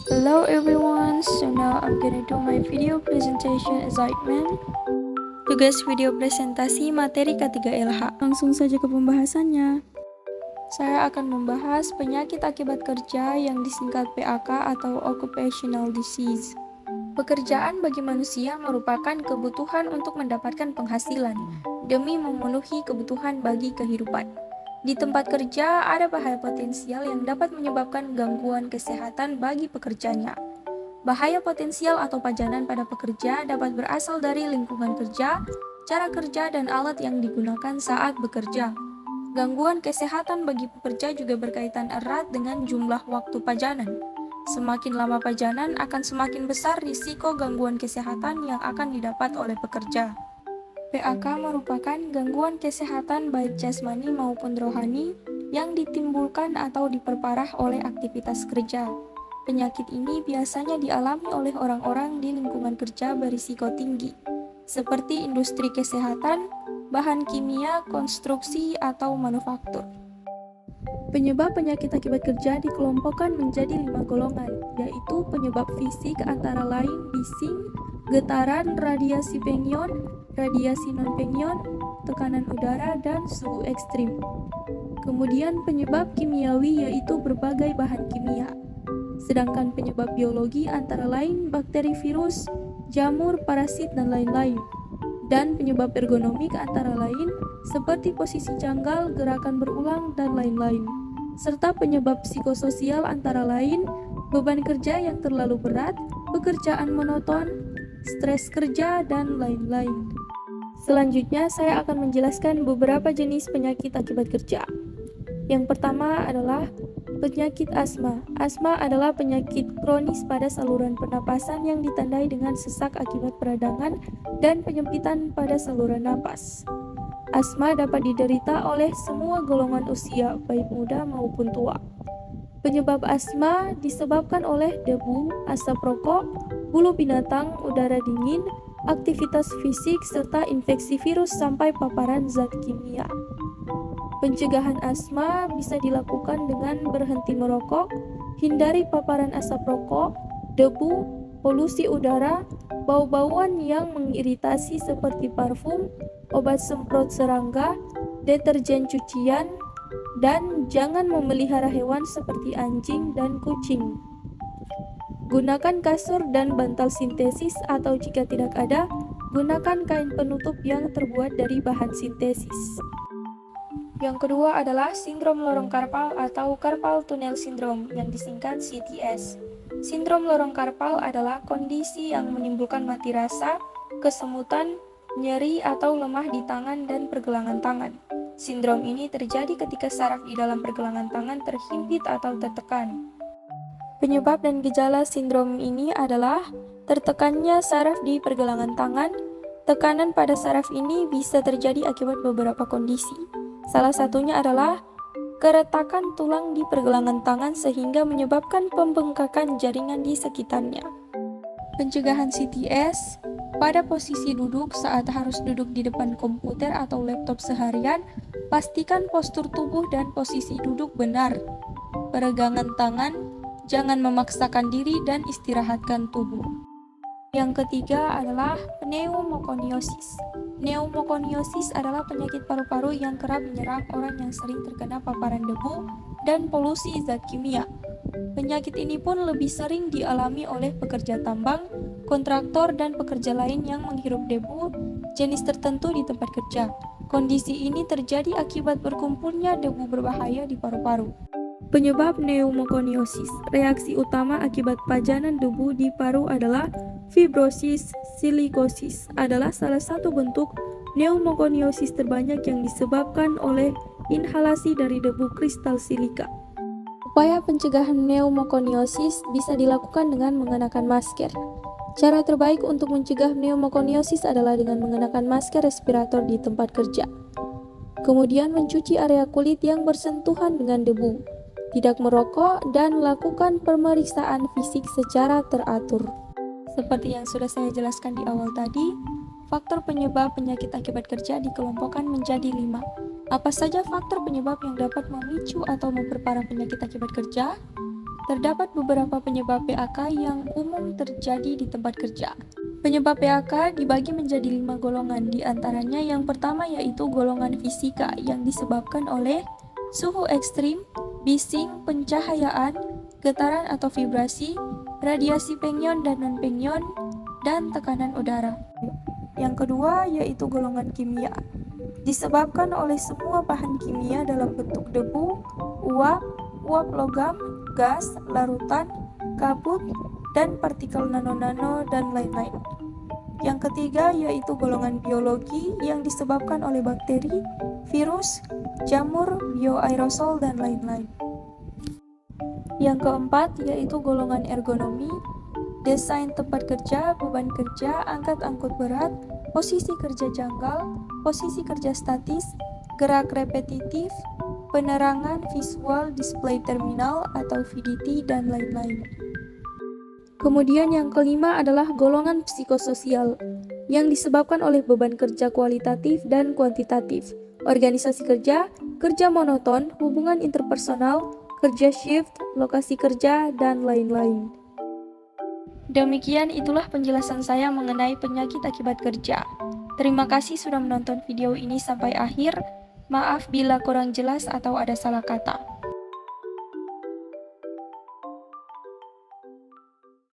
Hello everyone, so now I'm gonna do my video presentation assignment. Tugas video presentasi materi K3LH. Langsung saja ke pembahasannya. Saya akan membahas penyakit akibat kerja yang disingkat PAK atau Occupational Disease. Pekerjaan bagi manusia merupakan kebutuhan untuk mendapatkan penghasilan demi memenuhi kebutuhan bagi kehidupan. Di tempat kerja ada bahaya potensial yang dapat menyebabkan gangguan kesehatan bagi pekerjanya. Bahaya potensial atau pajanan pada pekerja dapat berasal dari lingkungan kerja, cara kerja, dan alat yang digunakan saat bekerja. Gangguan kesehatan bagi pekerja juga berkaitan erat dengan jumlah waktu pajanan. Semakin lama pajanan akan semakin besar risiko gangguan kesehatan yang akan didapat oleh pekerja. PAK merupakan gangguan kesehatan baik jasmani maupun rohani yang ditimbulkan atau diperparah oleh aktivitas kerja. Penyakit ini biasanya dialami oleh orang-orang di lingkungan kerja berisiko tinggi, seperti industri kesehatan, bahan kimia, konstruksi, atau manufaktur. Penyebab penyakit akibat kerja dikelompokkan menjadi 5 golongan, yaitu penyebab fisik antara lain bising, getaran, radiasi pengyon, radiasi non-pengyon, tekanan udara, dan suhu ekstrim. Kemudian penyebab kimiawi yaitu berbagai bahan kimia. Sedangkan penyebab biologi antara lain bakteri, virus, jamur, parasit, dan lain-lain. Dan penyebab ergonomik antara lain seperti posisi janggal, gerakan berulang, dan lain-lain. Serta penyebab psikososial antara lain beban kerja yang terlalu berat, pekerjaan monoton, stres kerja, dan lain-lain. Selanjutnya, saya akan menjelaskan beberapa jenis penyakit akibat kerja. Yang pertama adalah penyakit asma. Asma adalah penyakit kronis pada saluran pernapasan yang ditandai dengan sesak akibat peradangan dan penyempitan pada saluran napas. Asma dapat diderita oleh semua golongan usia, baik muda maupun tua. Penyebab asma disebabkan oleh debu, asap rokok, bulu binatang, udara dingin, aktivitas fisik, serta infeksi virus sampai paparan zat kimia. Pencegahan asma bisa dilakukan dengan berhenti merokok, hindari paparan asap rokok, debu, polusi udara, bau-bauan yang mengiritasi seperti parfum, obat semprot serangga, deterjen cucian, dan jangan memelihara hewan seperti anjing dan kucing. Gunakan kasur dan bantal sintesis atau jika tidak ada, gunakan kain penutup yang terbuat dari bahan sintesis. Yang kedua adalah sindrom lorong karpal atau carpal tunnel syndrome yang disingkat CTS. Sindrom lorong karpal adalah kondisi yang menimbulkan mati rasa, kesemutan, nyeri atau lemah di tangan dan pergelangan tangan. Sindrom ini terjadi ketika saraf di dalam pergelangan tangan terhimpit atau tertekan. Penyebab dan gejala sindrom ini adalah tertekannya saraf di pergelangan tangan. Tekanan pada saraf ini bisa terjadi akibat beberapa kondisi. Salah satunya adalah keretakan tulang di pergelangan tangan sehingga menyebabkan pembengkakan jaringan di sekitarnya. Pencegahan CTS pada posisi duduk saat harus duduk di depan komputer atau laptop seharian, pastikan postur tubuh dan posisi duduk benar. Peregangan tangan, jangan memaksakan diri dan istirahatkan tubuh. Yang ketiga adalah pneumokoniosis. Pneumokoniosis adalah penyakit paru-paru yang kerap menyerang orang yang sering terkena paparan debu dan polusi zat kimia. Penyakit ini pun lebih sering dialami oleh pekerja tambang, kontraktor, dan pekerja lain yang menghirup debu jenis tertentu di tempat kerja. Kondisi ini terjadi akibat berkumpulnya debu berbahaya di paru-paru. Penyebab pneumokoniosis. Reaksi utama akibat pajanan debu di paru adalah fibrosis. Silikosis adalah salah satu bentuk pneumokoniosis terbanyak yang disebabkan oleh inhalasi dari debu kristal silika. Upaya pencegahan pneumokoniosis bisa dilakukan dengan mengenakan masker. Cara terbaik untuk mencegah pneumokoniosis adalah dengan mengenakan masker respirator di tempat kerja. Kemudian mencuci area kulit yang bersentuhan dengan debu. Tidak merokok dan lakukan pemeriksaan fisik secara teratur. Seperti yang sudah saya jelaskan di awal tadi, faktor penyebab penyakit akibat kerja dikelompokkan menjadi 5. Apa saja faktor penyebab yang dapat memicu atau memperparah penyakit akibat kerja? Terdapat beberapa penyebab PHK yang umum terjadi di tempat kerja. Penyebab PHK dibagi menjadi 5 golongan, di antaranya yang pertama yaitu golongan fisika yang disebabkan oleh suhu ekstrim, bising, pencahayaan, getaran atau vibrasi, radiasi pengyon dan non-pengyon, dan tekanan udara. Yang kedua yaitu golongan kimia, disebabkan oleh semua bahan kimia dalam bentuk debu, uap logam, gas, larutan, kabut, dan partikel nano-nano, dan lain-lain. Yang ketiga yaitu golongan biologi yang disebabkan oleh bakteri, virus, jamur, bioaerosol, dan lain-lain. Yang keempat yaitu golongan ergonomi, desain tempat kerja, beban kerja, angkat-angkut berat, posisi kerja janggal, posisi kerja statis, gerak repetitif, penerangan visual display terminal atau VDT, dan lain-lain. Kemudian yang kelima adalah golongan psikososial yang disebabkan oleh beban kerja kualitatif dan kuantitatif, organisasi kerja, kerja monoton, hubungan interpersonal, kerja shift, lokasi kerja, dan lain-lain. Demikian itulah penjelasan saya mengenai penyakit akibat kerja. Terima kasih sudah menonton video ini sampai akhir. Maaf bila kurang jelas atau ada salah kata.